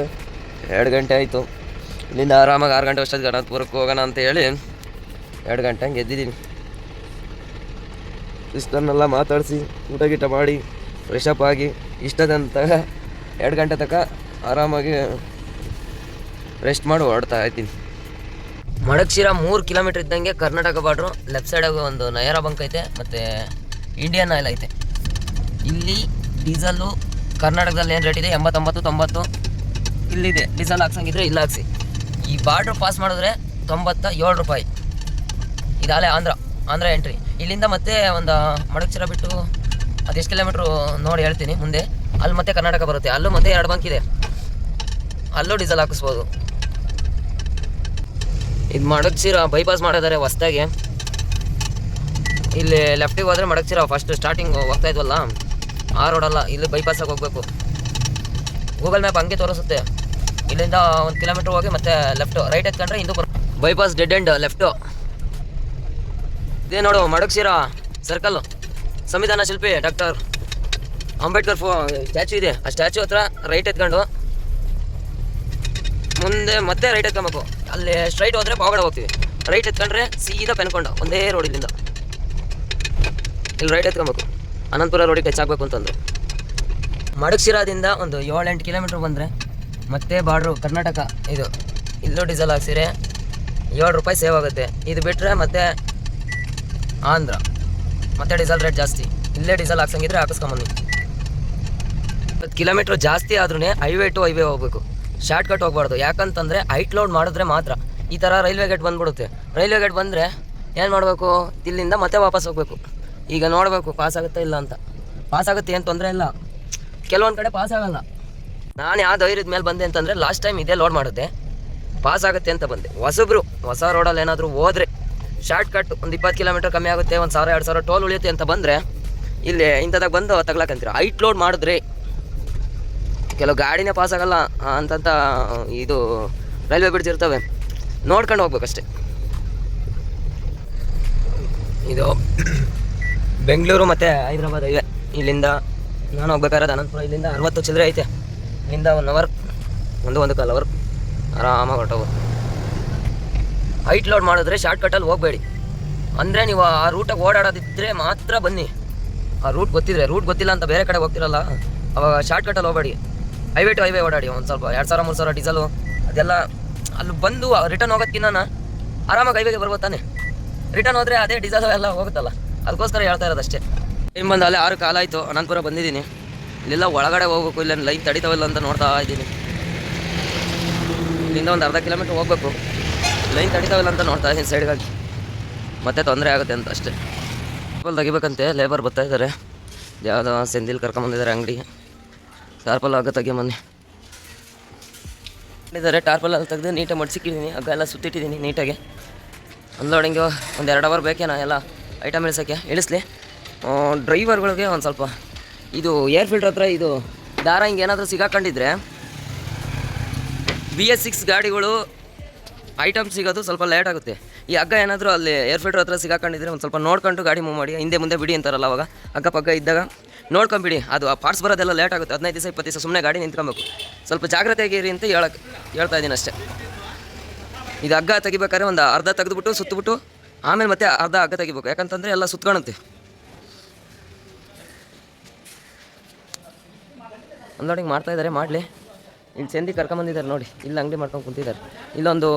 2 ಗಂಟೆ ಆಯಿತು. ಇಲ್ಲಿಂದ ಆರಾಮಾಗಿ 6 ಗಂಟೆ ಅಷ್ಟೊತ್ತಿಗೆ ಅನಂತಪುರಕ್ಕೆ ಹೋಗೋಣ ಅಂತ ಹೇಳಿ 2 ಗಂಟೆ ಹಂಗೆ ಎದ್ದಿದ್ದೀನಿ. ಇಷ್ಟನ್ನೆಲ್ಲ ಮಾತಾಡಿಸಿ ಊಟ ಗೀಟ ಮಾಡಿ ಫ್ರೆಶಪ್ ಆಗಿ ಇಷ್ಟದಂತ 2 ಗಂಟೆ ತನಕ ಆರಾಮಾಗಿ ರೆಸ್ಟ್ ಮಾಡಿ ಹೊರಡ್ತಾ ಇದ್ದೀನಿ. ಮಡಕ್ಶಿರ 3 ಕಿಲೋಮೀಟ್ರ್ ಇದ್ದಂಗೆ ಕರ್ನಾಟಕ ಬಾರ್ಡ್ರು. ಲೆಫ್ಟ್ ಸೈಡಾಗ ಒಂದು ನಯರಾ ಬಂಕ್ ಐತೆ, ಮತ್ತು ಇಂಡಿಯನ್ ಆಯಿಲ್ ಐತೆ. ಇಲ್ಲಿ ಡೀಸಲ್ಲು ಕರ್ನಾಟಕದಲ್ಲಿ ಏನು ರೇಟ್ ಇದೆ 89, 90 ಇಲ್ಲಿದೆ. ಡೀಸೆಲ್ ಹಾಕ್ಸಂಗಿದ್ರೆ ಇಲ್ಲಿ ಹಾಕ್ಸಿ. ಈ ಬಾರ್ಡ್ರ್ ಪಾಸ್ ಮಾಡಿದ್ರೆ 97 ರೂಪಾಯಿ. ಇದಾಲೆ ಆಂಧ್ರ ಎಂಟ್ರಿ. ಇಲ್ಲಿಂದ ಮತ್ತೆ ಒಂದು ಮಡಕ್ಶಿರ ಬಿಟ್ಟು ಅದೆಷ್ಟು ಕಿಲೋಮೀಟ್ರು ನೋಡಿ ಹೇಳ್ತೀನಿ ಮುಂದೆ. ಅಲ್ಲಿ ಮತ್ತೆ ಕರ್ನಾಟಕ ಬರುತ್ತೆ. ಅಲ್ಲೂ ಮತ್ತೆ 2 ಬಂಕ್ ಇದೆ, ಅಲ್ಲೂ ಡೀಸೆಲ್ ಹಾಕಿಸ್ಬೋದು. ಇದು ಮಡಕ್ಶಿರ ಬೈಪಾಸ್ ಮಾಡಿದ್ದಾರೆ ಹೊಸ್ದಾಗಿ. ಇಲ್ಲಿ ಲೆಫ್ಟಿಗೆ ಹೋದರೆ ಮಡಕ್ಶಿರ ಫಸ್ಟ್ ಸ್ಟಾರ್ಟಿಂಗ್ ಹೋಗ್ತಾ ಇದ್ವಲ್ಲ ಆ ರೋಡಲ್ಲ, ಇಲ್ಲಿ ಬೈಪಾಸಾಗಿ ಹೋಗಬೇಕು. ಗೂಗಲ್ ಮ್ಯಾಪ್ ಹಂಗೆ ತೋರಿಸುತ್ತೆ. ಇಲ್ಲಿಂದ 1 ಕಿಲೋಮೀಟ್ರ್ ಹೋಗಿ ಮತ್ತೆ ಲೆಫ್ಟು, ರೈಟ್ ಎತ್ಕೊಂಡ್ರೆ Hindu bypass dead end left. ಇದೇ ನೋಡು ಮಡಕ್ಶಿರ ಸರ್ಕಲ್ಲು. ಸಂವಿಧಾನ ಶಿಲ್ಪಿ ಡಾಕ್ಟರ್ ಅಂಬೇಡ್ಕರ್ ಸ್ಟ್ಯಾಚು ಇದೆ. ಆ ಸ್ಟ್ಯಾಚು ಹತ್ರ ರೈಟ್ ಎತ್ಕೊಂಡು ಮುಂದೆ ಮತ್ತೆ ರೈಟ್ ಎತ್ಕೊಬೇಕು. ಅಲ್ಲಿ ಸ್ಟ್ರೈಟ್ ಹೋದರೆ ಪಾವಗಡ ಹೋಗ್ತೀವಿ. ರೈಟ್ ಎತ್ಕೊಂಡ್ರೆ ಸೀದಾ ಪೆನ್ಕೊಂಡ ಒಂದೇ ರೋಡ್. ಇಲ್ಲಿಂದ ಇಲ್ಲಿ ರೈಟ್ ಎತ್ಕೊಬೇಕು, ಅನಂತಪುರ ರೋಡಿಗೆ ಟಚ್ ಆಗಬೇಕು ಅಂತಂದರೆ. ಮಡಕ್ಶಿರಾದಿಂದ ಒಂದು 7-8 ಕಿಲೋಮೀಟ್ರ್ ಬಂದರೆ ಮತ್ತೆ ಬಾರ್ಡ್ರು ಕರ್ನಾಟಕ. ಇದು ಇಲ್ಲೂ ಡೀಸೆಲ್ ಹಾಕ್ಸಿದ್ರೆ 7 ರೂಪಾಯಿ ಸೇವ್ ಆಗುತ್ತೆ. ಇದು ಬಿಟ್ಟರೆ ಮತ್ತೆ ಆಂಧ್ರ, ಮತ್ತೆ ಡೀಸೆಲ್ ರೇಟ್ ಜಾಸ್ತಿ. ಇಲ್ಲೇ ಡೀಸೆಲ್ ಹಾಕ್ಸಂಗಿದ್ರೆ ಹಾಕಿಸ್ಕೊಂಬನ್ನಿ. 10 ಕಿಲೋಮೀಟ್ರ್ ಜಾಸ್ತಿ ಆದ್ರೂ ಹೈವೇ ಟು ಹೈವೇ ಹೋಗ್ಬೇಕು, ಶಾರ್ಟ್ ಕಟ್ ಹೋಗ್ಬಾರ್ದು. ಯಾಕಂತಂದರೆ ಹೈಟ್ ಲೋಡ್ ಮಾಡಿದ್ರೆ ಮಾತ್ರ. ಈ ಥರ ರೈಲ್ವೆ ಗೇಟ್ ಬಂದ್ಬಿಡುತ್ತೆ. ರೈಲ್ವೆ ಗೇಟ್ ಬಂದರೆ ಏನು ಮಾಡಬೇಕು? ಇಲ್ಲಿಂದ ಮತ್ತೆ ವಾಪಸ್ ಹೋಗಬೇಕು. ಈಗ ನೋಡಬೇಕು ಪಾಸ್ ಆಗುತ್ತಾ ಇಲ್ಲ ಅಂತ. ಪಾಸ್ ಆಗುತ್ತೆ, ಏನು ತೊಂದರೆ ಇಲ್ಲ. ಕೆಲವೊಂದು ಕಡೆ ಪಾಸ್ ಆಗೋಲ್ಲ. ನಾನು ಯಾವ ಧೈರ್ಯದ ಮೇಲೆ ಬಂದೆ ಅಂತಂದರೆ ಲಾಸ್ಟ್ ಟೈಮ್ ಇದೇ ಲೋಡ್ ಮಾಡಿದೆ. ಪಾಸ್ ಆಗುತ್ತೆ ಅಂತ ಬಂದೆ. ಹೊಸ ರೋಡಲ್ಲಿ ಏನಾದರೂ ಹೋದರೆ ಶಾರ್ಟ್ ಕಟ್ ಒಂದು 20 ಕಿಲೋಮೀಟರ್ ಕಮ್ಮಿ ಆಗುತ್ತೆ, 1,000-2,000 ಟೋಲ್ ಉಳಿಯುತ್ತೆ ಅಂತ ಬಂದರೆ ಇಲ್ಲಿ ಇಂಥದಾಗ ಬಂದು ತಗ್ಲಾಕಂತೀರ. ಹೈಟ್ ಲೋಡ್ ಮಾಡಿದ್ರೆ ಕೆಲವು ಗಾಡಿನೇ ಪಾಸ್ ಆಗಲ್ಲ ಅಂತಂತ ಇದು ರೈಲ್ವೆ ಬ್ರಿಡ್ಜ್ ಇರ್ತವೆ, ನೋಡ್ಕೊಂಡು ಹೋಗ್ಬೇಕಷ್ಟೆ. ಇದು ಬೆಂಗಳೂರು ಮತ್ತು ಹೈದ್ರಾಬಾದ್ ಹೈವೇ. ಇಲ್ಲಿಂದ ನಾನು ಹೋಗ್ಬೇಕಾದ್ರೆ ಅನಂತಪುರ ಇಲ್ಲಿಂದ 60 ಚಿಲ್ಲರೆ ಐತೆ. ಇಲ್ಲಿಂದ 1 ಅವರ್ 1.25 ಅವರ್ ಆರಾಮಾಗಿ ಹೊರಟೋಗೋದು. ಹೈಟ್ ಲೋಡ್ ಮಾಡಿದ್ರೆ ಶಾರ್ಟ್ ಕಟ್ಟಲ್ಲಿ ಹೋಗಬೇಡಿ. ಅಂದರೆ ನೀವು ಆ ರೂಟಾಗಿ ಓಡಾಡೋದಿದ್ದರೆ ಮಾತ್ರ ಬನ್ನಿ. ಆ ರೂಟ್ ಗೊತ್ತಿದ್ರೆ, ರೂಟ್ ಗೊತ್ತಿಲ್ಲ ಅಂತ ಬೇರೆ ಕಡೆ ಹೋಗ್ತಿರಲ್ಲ, ಅವಾಗ ಶಾರ್ಟ್ ಕಟ್ಟಲ್ಲಿ ಹೋಗಬೇಡಿ. ಹೈವೇ ಟು ಹೈವೇ ಓಡಾಡಿ. ಒಂದು ಸ್ವಲ್ಪ 2,000-3,000 ಡೀಸಲು ಅದೆಲ್ಲ ಅಲ್ಲಿ ಬಂದು ರಿಟರ್ನ್ ಹೋಗೋದಕ್ಕಿನ್ನ ಆರಾಮಾಗಿ ಹೈವೇಗೆ ಬರ್ಬೋದು ತಾನೆ. ರಿಟರ್ನ್ ಹೋದರೆ ಅದೇ ಡೀಸಲ್ ಎಲ್ಲ ಹೋಗುತ್ತಲ್ಲ, ಅದಕ್ಕೋಸ್ಕರ ಹೇಳ್ತಾ ಇರೋದಷ್ಟೇ. ಟೈಮ್ ಬಂದು ಅಲ್ಲೇ 6 ಕಾಲ ಆಯಿತು. ಅನಂತಪುರ ಬಂದಿದ್ದೀನಿ. ಇಲ್ಲೆಲ್ಲ ಒಳಗಡೆ ಹೋಗ್ಬೇಕು, ಇಲ್ಲ ಲೈನ್ ತಡಿತಾವಿಲ್ಲ ಅಂತ ನೋಡ್ತಾ ಇದ್ದೀನಿ. ಇಲ್ಲಿಂದ ಒಂದು ಅರ್ಧ ಕಿಲೋಮೀಟ್ರ್ ಹೋಗ್ಬೇಕು, ಲೈನ್ ತಡಿತಾವಿಲ್ಲ ಅಂತ ನೋಡ್ತಾ ಇದ್ದೀನಿ ಸೈಡ್ಗಾಗಿ. ಮತ್ತೆ ತೊಂದರೆ ಆಗುತ್ತೆ ಅಂತ ಅಷ್ಟೇ. ಟಾರ್ಪಲ್ ತೆಗಿಬೇಕಂತೆ, ಲೇಬರ್ ಬರ್ತಾ ಇದ್ದಾರೆ. ಯಾವುದೋ ಸೆಂದಿಲ್ ಕರ್ಕೊಂಬಂದಿದ್ದಾರೆ ಅಂಗಡಿಗೆ. ಟಾರ್ಪಲ್ ಹಗ್ಗ ತೆಗಿಯಮನ್ನಿ ಇದ್ದಾರೆ. ಟಾರ್ಪಲಲ್ಲಿ ತೆಗೆದು ನೀಟಾಗಿ ಮಡ್ಸಿಕ್ಕಿದ್ದೀನಿ, ಹಗ್ಗ ಎಲ್ಲ ಸುತ್ತಿಟ್ಟಿದ್ದೀನಿ ನೀಟಾಗಿ. ಅನ್ಲೋಡಿಂಗು ಒಂದು 2 ಅವರ್ ಬೇಕೇನಾ ಎಲ್ಲ ಐಟಮ್ ಇಳಿಸೋಕ್ಕೆ. ಇಳಿಸ್ಲಿ. ಡ್ರೈವರ್ಗಳಿಗೆ ಒಂದು ಸ್ವಲ್ಪ ಇದು ಏರ್ ಫಿಲ್ಟ್ರ್ ಹತ್ರ ಇದು ದಾರ ಹಿಂಗೆ ಏನಾದರೂ ಸಿಗಾಕೊಂಡಿದ್ರೆ BS6 ಗಾಡಿಗಳು ಐಟಮ್ ಸಿಗೋದು ಸ್ವಲ್ಪ ಲೇಟ್ ಆಗುತ್ತೆ. ಈ ಹಗ್ಗ ಏನಾದರೂ ಅಲ್ಲಿ ಏರ್ ಫಿಲ್ಟ್ರ್ ಹತ್ರ ಸಿಗಾಕೊಂಡಿದ್ರೆ ಒಂದು ಸ್ವಲ್ಪ ನೋಡ್ಕೊಂಡು ಗಾಡಿ ಮೂವ್ ಮಾಡಿ. ಹಿಂದೆ ಮುಂದೆ ಬಿಡಿ ಅಂತಾರಲ್ಲ, ಅವಾಗ ಹಗ್ಗ ಪಗ್ಗ ಇದ್ದಾಗ ನೋಡ್ಕೊಂಬಿಡಿ. ಅದು ಆ ಪಾರ್ಟ್ಸ್ ಬರೋದೆಲ್ಲ ಲೇಟ್ ಆಗುತ್ತೆ. 15 ದಿವಸ 20 ದಿವಸ ಸುಮ್ಮನೆ ಗಾಡಿ ನಿಂತ್ಕೊಬೇಕು. ಸ್ವಲ್ಪ ಜಾಗ್ರತೆಯಾಗಿರಿ ಅಂತ ಹೇಳ್ತಾ ಇದ್ದೀನಿ ಅಷ್ಟೇ. ಇದು ಹಗ್ಗ ತೆಗಿಬೇಕಾದ್ರೆ ಒಂದು ಅರ್ಧ ತೆಗೆದುಬಿಟ್ಟು ಸುತ್ತಬಿಟ್ಟು ಆಮೇಲೆ ಮತ್ತೆ ಅರ್ಧ ಹಗ್ಗ ತೆಗಿಬೇಕು. ಯಾಕಂತಂದರೆ ಎಲ್ಲ ಸುತ್ಕೊಳುತ್ತೆ. ಅನ್ಲೋಡಿಂಗ್ ಮಾಡ್ತಾಯಿದ್ದಾರೆ, ಮಾಡಲಿ. ಇಲ್ಲಿ ಚೆಂದಿ ಕರ್ಕೊಂಬಂದಿದ್ದಾರೆ ನೋಡಿ, ಇಲ್ಲಿ ಅಂಗಡಿ ಮಾಡ್ಕೊಂಡು ಕುಂತಿದ್ದಾರೆ. ಇಲ್ಲೊಂದು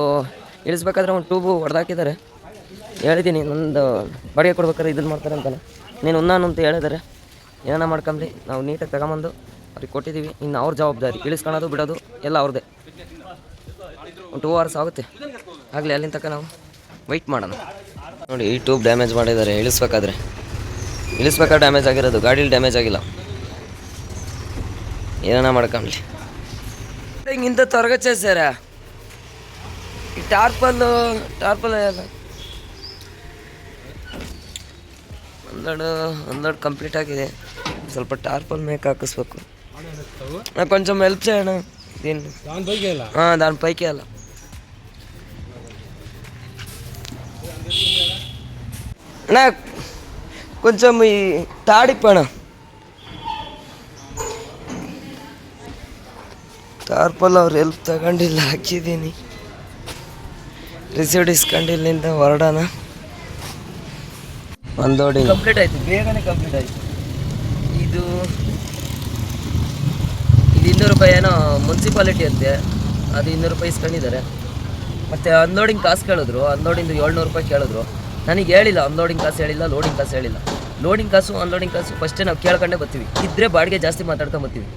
ಇಳಿಸ್ಬೇಕಾದ್ರೆ ಒಂದು ಟ್ಯೂಬು ಹೊಡೆದಾಕಿದ್ದಾರೆ. ಹೇಳಿದ್ದೀನಿ ನಂದು ಬಾಡಿಗೆ ಕೊಡ್ಬೇಕಾದ್ರೆ ಇದನ್ನು ಮಾಡ್ತಾರೆ ಅಂತಾನೆ. ನೀನು ನಾನು ಅಂತ ಹೇಳಿದ್ದಾರೆ. ಏನಾನ ಮಾಡ್ಕೊಂಬ್ಲಿ, ನಾವು ನೀಟಾಗಿ ತಗೊಂಬಂದು ಅವ್ರಿಗೆ ಕೊಟ್ಟಿದ್ದೀವಿ. ಇನ್ನು ಅವ್ರ ಜವಾಬ್ದಾರಿ, ಇಳಿಸ್ಕೊಳ್ಳೋದು ಬಿಡೋದು ಎಲ್ಲ ಅವ್ರದ್ದೇ. ಒಂದು 2 ಅವರ್ಸ್ ಆಗುತ್ತೆ. ಆಗಲಿ, ಅಲ್ಲಿಂದ ತನಕ ನಾವು ವೆಯ್ಟ್ ಮಾಡೋಣ. ನೋಡಿ, ಈ ಟ್ಯೂಬ್ ಡ್ಯಾಮೇಜ್ ಮಾಡಿದ್ದಾರೆ. ಇಳಿಸ್ಬೇಕಾದ್ರೆ ಡ್ಯಾಮೇಜ್ ಆಗಿರೋದು, ಗಾಡೀಲಿ ಡ್ಯಾಮೇಜ್ ಆಗಿಲ್ಲ. ಏನಾನ ಮಾಡ್ಕೊಂಬ್ಲಿ. ಹಿಂಗಿಂತ ತೊರಗಚ್ಚೇಸಾರ ಈ ಟಾರ್ಪಲ್ ಎಲ್ಲ ಒಂದೆರಡು ಕಂಪ್ಲೀಟ್ ಆಗಿದೆ. ಸ್ವಲ್ಪ ಟಾರ್ಪಲ್ ಮೇಕ್ ಹಾಕಿಸ್ಬೇಕು. కొంచెం హెల్ప్ చేయను దీన్ని. దాని పైకి వెళ్ళా. అన్నా కొంచెం ఈ తాడిపోయినా ಟಾರ್ಪಲ್ ಅವ್ರು ಹೆಲ್ಪ್ ತಗೊಂಡಿಲ್ಲ, ಹಾಕಿದ್ದೀನಿ. ರಿಸೀವ್ಡ್ ಇಸ್ಕೊಂಡಿಲ್ಲಿಂದ ಹೊರಡೋಣ. ಒಂದೋಡಿ ಕಂಪ್ಲೀಟ್ ಆಯಿತು, ಬೇಗನೆ ಕಂಪ್ಲೀಟ್ ಆಯಿತು. ಇದು 200 ರೂಪಾಯಿ ಏನೋ ಮುನ್ಸಿಪಾಲಿಟಿ ಅಂತೆ, ಅದು 200 ರೂಪಾಯಿ ಇಸ್ಕೊಂಡಿದ್ದಾರೆ. ಮತ್ತು ಅನ್ಲೋಡಿಂಗ್ ಕಾಸು ಕೇಳಿದ್ರು. ಅನ್ಲೋಡಿಂದು 700 ರೂಪಾಯಿ ಕೇಳಿದ್ರು. ನನಗೆ ಹೇಳಿಲ್ಲ, ಅನ್ಲೋಡಿಂಗ್ ಕಾಸು ಹೇಳಿಲ್ಲ, ಲೋಡಿಂಗ್ ಕಾಸು ಹೇಳಿಲ್ಲ. ಲೋಡಿಂಗ್ ಕಾಸು ಅನ್ಲೋಡಿಂಗ್ ಕಾಸು ಫಸ್ಟೇ ನಾವು ಕೇಳ್ಕೊಂಡೇ ಬರ್ತೀವಿ. ಇದ್ದರೆ ಬಾಡಿಗೆ ಜಾಸ್ತಿ ಮಾತಾಡ್ಕೊಂಡು ಬರ್ತೀವಿ.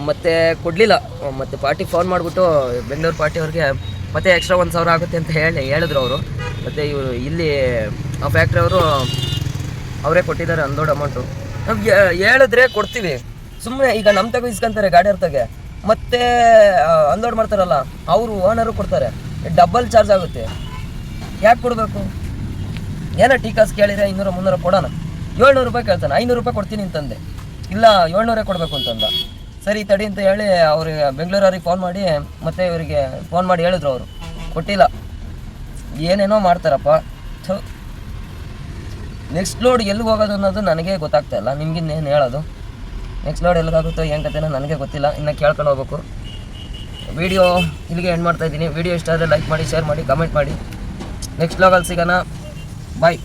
ಮತ್ತು ಕೊಡಲಿಲ್ಲ. ಮತ್ತು ಪಾರ್ಟಿಗೆ ಫೋನ್ ಮಾಡಿಬಿಟ್ಟು ಬೆಂಗಳೂರು ಪಾರ್ಟಿಯವ್ರಿಗೆ ಮತ್ತೆ ಎಕ್ಸ್ಟ್ರಾ 1,000 ಆಗುತ್ತೆ ಅಂತ ಹೇಳಿದ್ರು ಅವರು. ಮತ್ತು ಇವರು ಇಲ್ಲಿ ಆ ಫ್ಯಾಕ್ಟ್ರಿ ಅವರು ಅವರೇ ಕೊಟ್ಟಿದ್ದಾರೆ ಅನ್ಲೋಡ್ ಅಮೌಂಟು. ನಾವು ಹೇಳಿದ್ರೆ ಕೊಡ್ತೀವಿ. ಸುಮ್ಮನೆ ಈಗ ನಮ್ಮ ತಗೋ ಇಸ್ಕೊಂತಾರೆ ಗಾಡಿ ಅವ್ರತಾಗೆ, ಮತ್ತು ಅನ್ಲೋಡ್ ಮಾಡ್ತಾರಲ್ಲ ಅವರು ಓನರು ಕೊಡ್ತಾರೆ. ಡಬಲ್ ಚಾರ್ಜ್ ಆಗುತ್ತೆ. ಯಾಕೆ ಕೊಡಬೇಕು? ಏನೋ ಟೀ ಕಾಸು ಕೇಳಿದರೆ 200-300 ಕೊಡೋಣ. 700 ರೂಪಾಯಿ ಕೇಳ್ತಾನೆ. 500 ರೂಪಾಯಿ ಕೊಡ್ತೀನಿ ಅಂತಂದೆ. ಇಲ್ಲ 700 ಕೊಡಬೇಕು ಅಂತಂದ. ಸರಿ ತಡಿ ಅಂತ ಹೇಳಿ ಅವ್ರಿಗೆ ಬೆಂಗಳೂರವ್ರಿಗೆ ಫೋನ್ ಮಾಡಿ ಮತ್ತು ಇವರಿಗೆ ಫೋನ್ ಮಾಡಿ ಹೇಳಿದ್ರು. ಅವರು ಕೊಟ್ಟಿಲ್ಲ. ಏನೇನೋ ಮಾಡ್ತಾರಪ್ಪ. ನೆಕ್ಸ್ಟ್ ಲೋಡ್ ಎಲ್ಲಿಗೆ ಹೋಗೋದು ಅನ್ನೋದು ನನಗೆ ಗೊತ್ತಾಗ್ತಾ ಇಲ್ಲ. ನಿಮಗಿನ್ನೇನು ಹೇಳೋದು? ನೆಕ್ಸ್ಟ್ ಲೋಡ್ ಎಲ್ಲಿಗಾಗುತ್ತೋ ಏನು ಕತೆನೋ ನನಗೆ ಗೊತ್ತಿಲ್ಲ. ಇನ್ನು ಕೇಳ್ಕೊಂಡು ಹೋಗ್ಬೇಕು. ವಿಡಿಯೋ ಇಲ್ಲಿಗೆ ಎಂಡ್ ಮಾಡ್ತಾಯಿದ್ದೀನಿ. ವಿಡಿಯೋ ಇಷ್ಟ ಆದರೆ ಲೈಕ್ ಮಾಡಿ, ಶೇರ್ ಮಾಡಿ, ಕಮೆಂಟ್ ಮಾಡಿ. ನೆಕ್ಸ್ಟ್ ವ್ಲಾಗಲ್ಲಿ ಸಿಗೋಣ. ಬಾಯ್.